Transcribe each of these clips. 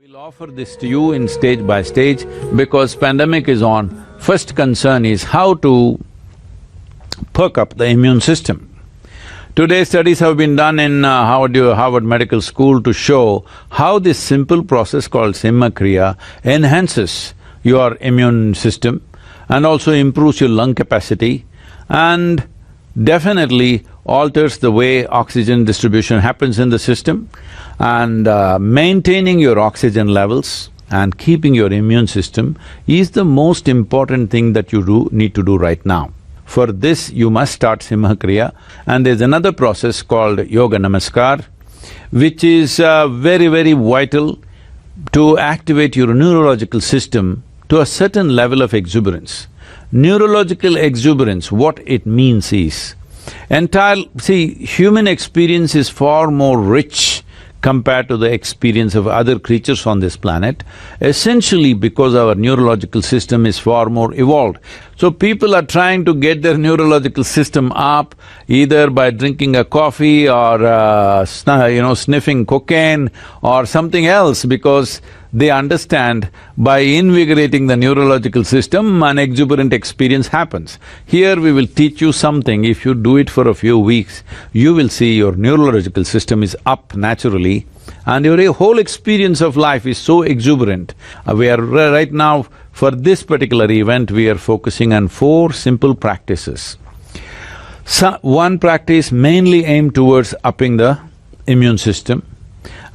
We'll offer this to you in stage by stage because pandemic is on. First concern is how to perk up the immune system. Today studies have been done in Harvard Medical School to show how this simple process called Kriya enhances your immune system and also improves your lung capacity and definitely alters the way oxygen distribution happens in the system and maintaining your oxygen levels and keeping your immune system is the most important thing that you need to do right now. For this, you must start Kriya, and there's another process called Yoga Namaskar, which is very, very vital to activate your neurological system to a certain level of exuberance. Neurological exuberance, what it means is, human experience is far more rich compared to the experience of other creatures on this planet, essentially because our neurological system is far more evolved. So people are trying to get their neurological system up either by drinking a coffee or sniffing cocaine or something else because they understand by invigorating the neurological system, an exuberant experience happens. Here we will teach you something, if you do it for a few weeks, you will see your neurological system is up naturally and your whole experience of life is so exuberant. We are right now, for this particular event, we are focusing on 4 simple practices. One practice mainly aimed towards upping the immune system.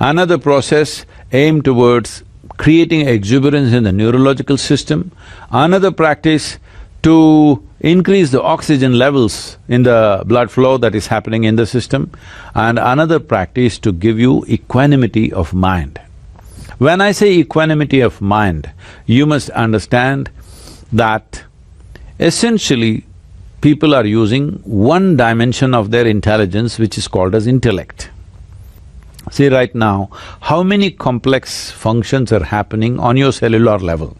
Another process aimed towards creating exuberance in the neurological system. Another practice to increase the oxygen levels in the blood flow that is happening in the system. And another practice to give you equanimity of mind. When I say equanimity of mind, you must understand that essentially people are using one dimension of their intelligence which is called as intellect. See right now, how many complex functions are happening on your cellular level?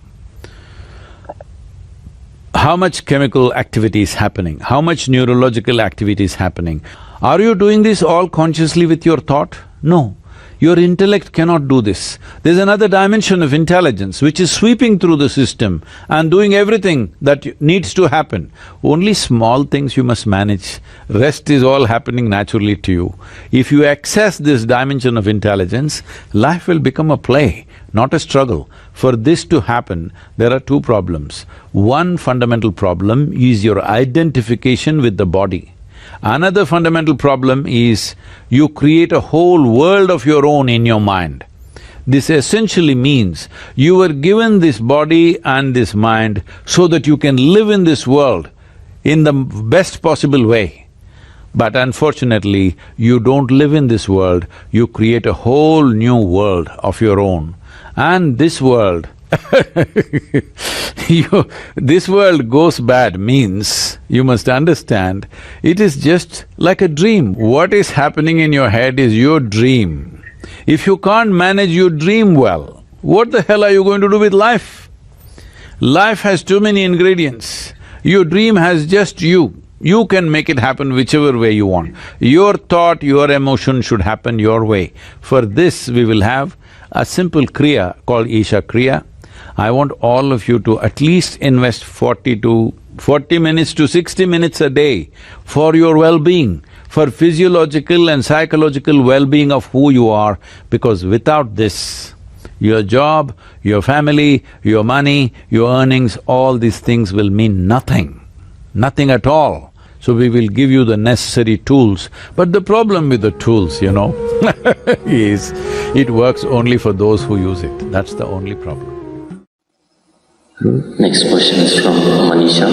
How much chemical activity is happening? How much neurological activity is happening? Are you doing this all consciously with your thought? No. Your intellect cannot do this. There's another dimension of intelligence which is sweeping through the system and doing everything that needs to happen. Only small things you must manage, rest is all happening naturally to you. If you access this dimension of intelligence, life will become a play, not a struggle. For this to happen, there are 2 problems. One fundamental problem is your identification with the body. Another fundamental problem is you create a whole world of your own in your mind. This essentially means you were given this body and this mind so that you can live in this world in the best possible way. But unfortunately, you don't live in this world, you create a whole new world of your own. And this world this world goes bad means, you must understand, it is just like a dream. What is happening in your head is your dream. If you can't manage your dream well, what the hell are you going to do with life? Life has too many ingredients. Your dream has just you. You can make it happen whichever way you want. Your thought, your emotion should happen your way. For this, we will have a simple Kriya called Isha Kriya. I want all of you to at least invest 40 minutes to 60 minutes a day for your well-being, for physiological and psychological well-being of who you are, because without this, your job, your family, your money, your earnings, all these things will mean nothing, nothing at all. So we will give you the necessary tools, but the problem with the tools, is it works only for those who use it, that's the only problem. Next question is from Manisha.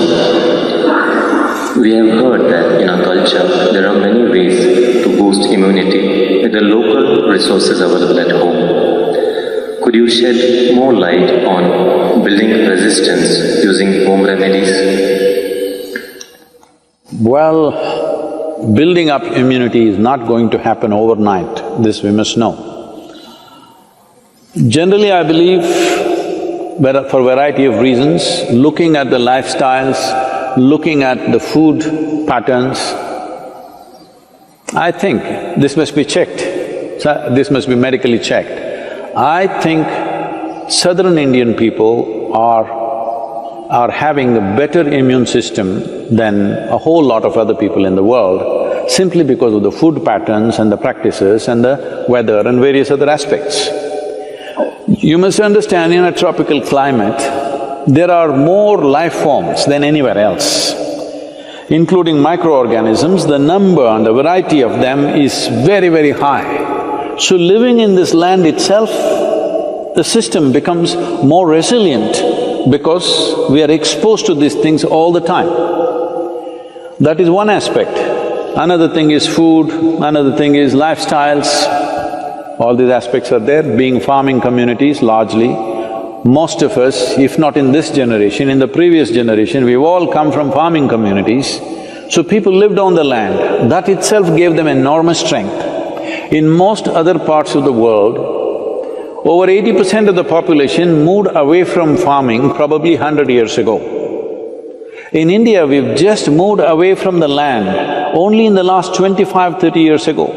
We have heard that in our culture there are many ways to boost immunity with the local resources available at home. Could you shed more light on building resistance using home remedies? Well, building up immunity is not going to happen overnight, this we must know. Generally, I believe for a variety of reasons, looking at the lifestyles, looking at the food patterns, I think this must be checked, this must be medically checked. I think southern Indian people are having a better immune system than a whole lot of other people in the world, simply because of the food patterns and the practices and the weather and various other aspects. You must understand, in a tropical climate, there are more life forms than anywhere else, including microorganisms. The number and the variety of them is very, very high. So living in this land itself, the system becomes more resilient because we are exposed to these things all the time. That is one aspect. Another thing is food, another thing is lifestyles. All these aspects are there. Being farming communities largely, most of us, if not in this generation, in the previous generation, we've all come from farming communities. So people lived on the land. That itself gave them enormous strength. In most other parts of the world, over 80% of the population moved away from farming probably 100 years ago. In India, we've just moved away from the land only in the last 25–30 years ago.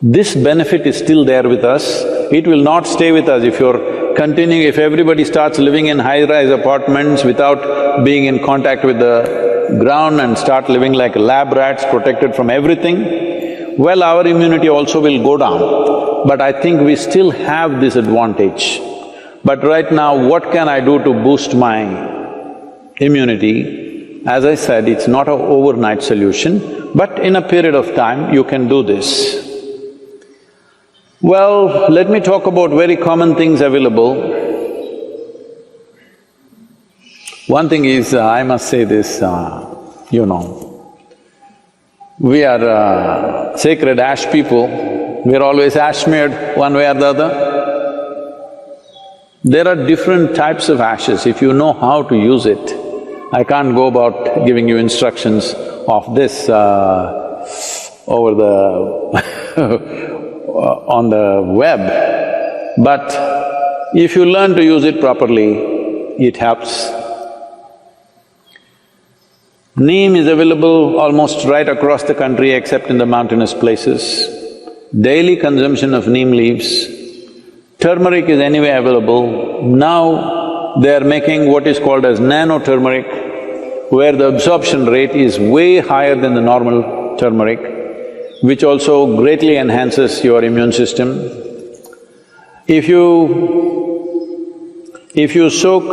This benefit is still there with us. It will not stay with us if you're continuing… if everybody starts living in high-rise apartments without being in contact with the ground and start living like lab rats, protected from everything, well, our immunity also will go down. But I think we still have this advantage. But right now, what can I do to boost my immunity? As I said, it's not an overnight solution, but in a period of time, you can do this. Well, let me talk about very common things available. One thing is, I must say this, we are sacred ash people, we're always ash smeared one way or the other. There are different types of ashes, if you know how to use it. I can't go about giving you instructions of this over the on the web, but if you learn to use it properly, it helps. Neem is available almost right across the country except in the mountainous places. Daily consumption of neem leaves. Turmeric is anyway available. Now they are making what is called as nano-turmeric, where the absorption rate is way higher than the normal turmeric, which also greatly enhances your immune system. If you soak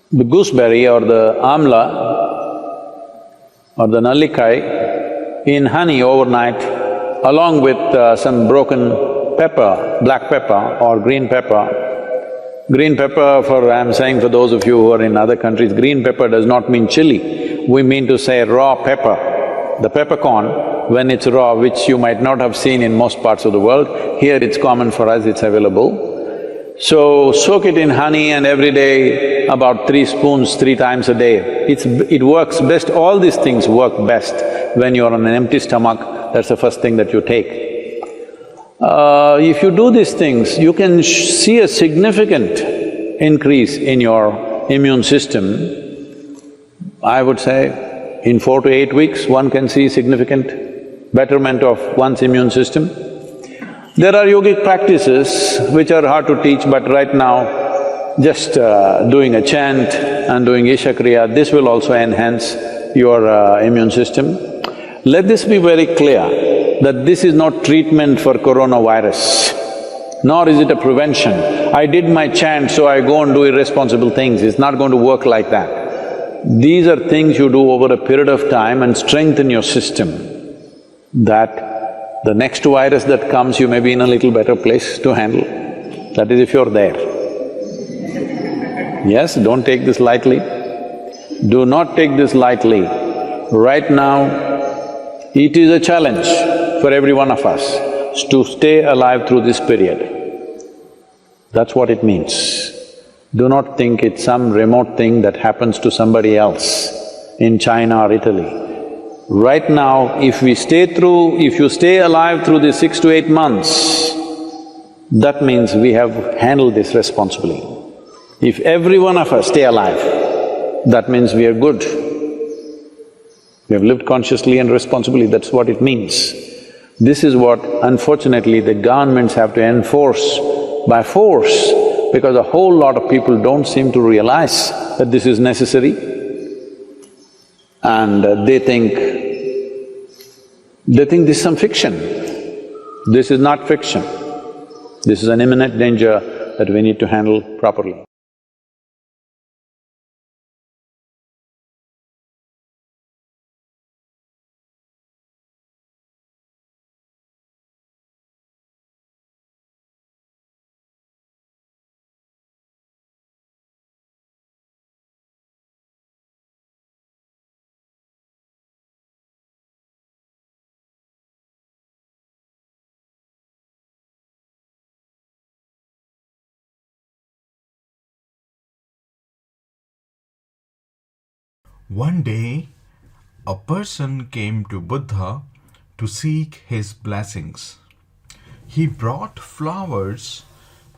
the gooseberry or the amla or the nallikai in honey overnight, along with some broken pepper, black pepper or green pepper. Green pepper, I'm saying for those of you who are in other countries, green pepper does not mean chili. We mean to say raw pepper. The peppercorn, when it's raw, which you might not have seen in most parts of the world, here it's common for us, it's available. So, soak it in honey and every day about 3 spoons, 3 times a day. It works best, all these things work best when you're on an empty stomach, that's the first thing that you take. If you do these things, you can see a significant increase in your immune system. I would say in 4 to 8 weeks, one can see significant betterment of one's immune system. There are yogic practices which are hard to teach, but right now, just doing a chant and doing Isha Kriya, this will also enhance your immune system. Let this be very clear that this is not treatment for coronavirus, nor is it a prevention. I did my chant, so I go and do irresponsible things, it's not going to work like that. These are things you do over a period of time and strengthen your system, that the next virus that comes, you may be in a little better place to handle. That is if you're there. Yes, don't take this lightly. Do not take this lightly. Right now, it is a challenge for every one of us to stay alive through this period. That's what it means. Do not think it's some remote thing that happens to somebody else in China or Italy. Right now, if you stay alive through these 6 to 8 months, that means we have handled this responsibly. If every one of us stay alive, that means we are good. We have lived consciously and responsibly, that's what it means. This is what unfortunately the governments have to enforce by force, because a whole lot of people don't seem to realize that this is necessary, and they think this is some fiction. This is not fiction. This is an imminent danger that we need to handle properly. One day, a person came to Buddha to seek his blessings. He brought flowers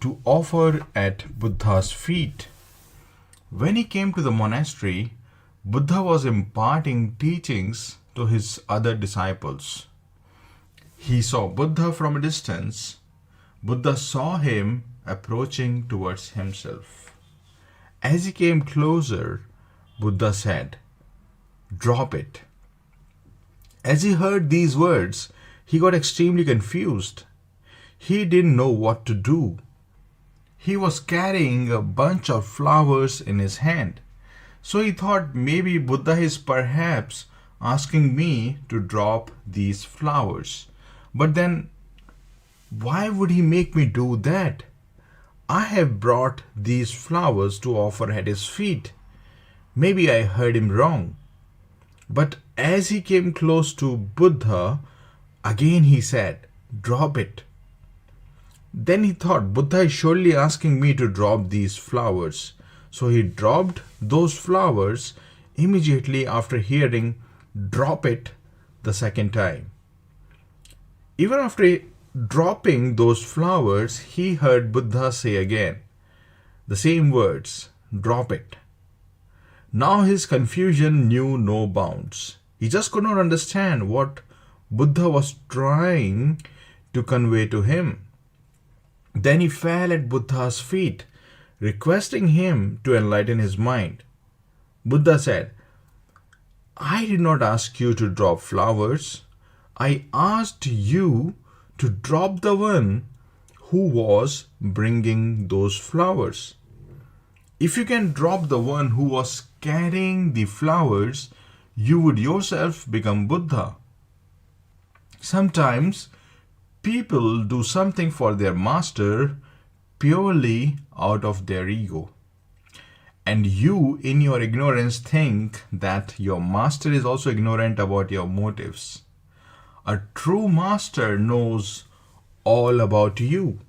to offer at Buddha's feet. When he came to the monastery, Buddha was imparting teachings to his other disciples. He saw Buddha from a distance. Buddha saw him approaching towards himself. As he came closer, Buddha said, "Drop it." As he heard these words, he got extremely confused. He didn't know what to do. He was carrying a bunch of flowers in his hand. So he thought maybe Buddha is perhaps asking me to drop these flowers. But then, why would he make me do that? I have brought these flowers to offer at his feet. Maybe I heard him wrong. But as he came close to Buddha, again he said, "Drop it." Then he thought, Buddha is surely asking me to drop these flowers. So he dropped those flowers immediately after hearing "drop it" the second time. Even after dropping those flowers, he heard Buddha say again the same words, "Drop it." Now his confusion knew no bounds. He just could not understand what Buddha was trying to convey to him. Then he fell at Buddha's feet, requesting him to enlighten his mind. Buddha said, "I did not ask you to drop flowers. I asked you to drop the one who was bringing those flowers. If you can drop the one who was carrying the flowers, you would yourself become Buddha." Sometimes people do something for their master purely out of their ego. And you, in your ignorance, think that your master is also ignorant about your motives. A true master knows all about you,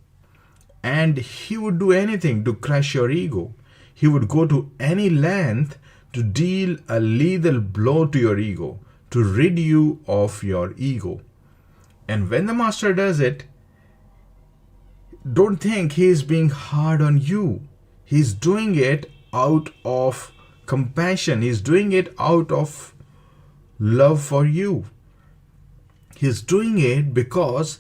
and he would do anything to crush your ego. He would go to any length to deal a lethal blow to your ego, to rid you of your ego. And when the master does it, don't think he is being hard on you. He is doing it out of compassion. He is doing it out of love for you. He is doing it because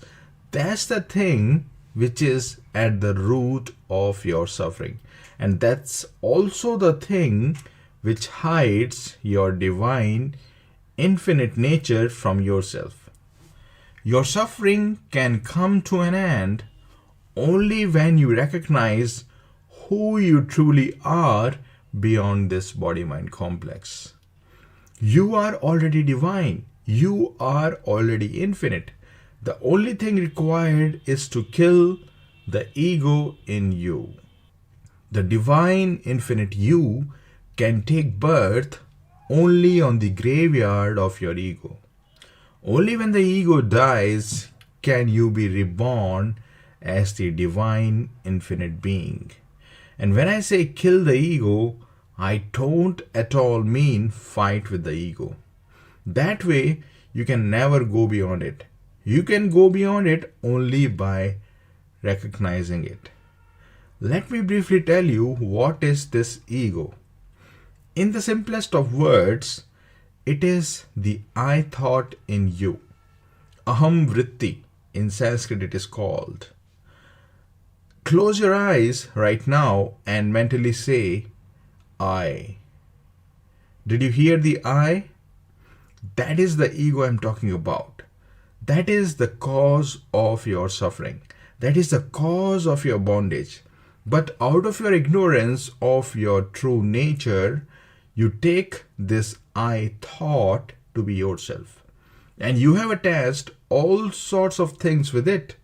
that's the thing which is at the root of your suffering. And that's also the thing which hides your divine, infinite nature from yourself. Your suffering can come to an end only when you recognize who you truly are beyond this body-mind complex. You are already divine. You are already infinite. The only thing required is to kill the ego in you. The divine, infinite you can take birth only on the graveyard of your ego. Only when the ego dies can you be reborn as the divine, infinite being. And when I say kill the ego, I don't at all mean fight with the ego. That way, you can never go beyond it. You can go beyond it only by recognizing it. Let me briefly tell you what is this ego. In the simplest of words, it is the I thought in you. aham vritti. In Sanskrit it is called. Close your eyes right now and mentally say, I. Did you hear the I? That is the ego I'm talking about. That is the cause of your suffering. That is the cause of your bondage. But out of your ignorance of your true nature, you take this I thought to be yourself. And you have attached all sorts of things with it.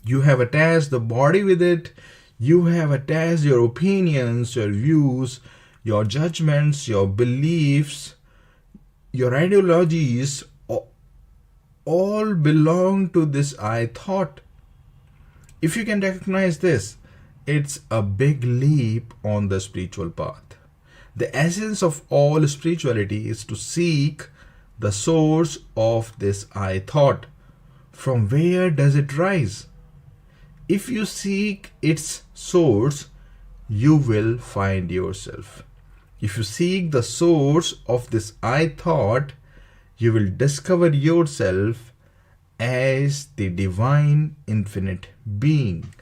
You have attached the body with it. You have attached your opinions, your views, your judgments, your beliefs, your ideologies, all belong to this I thought. If you can recognize this, it's a big leap on the spiritual path. The essence of all spirituality is to seek the source of this I thought. From where does it rise? If you seek its source, you will find yourself. If you seek the source of this I thought, you will discover yourself as the divine infinite being.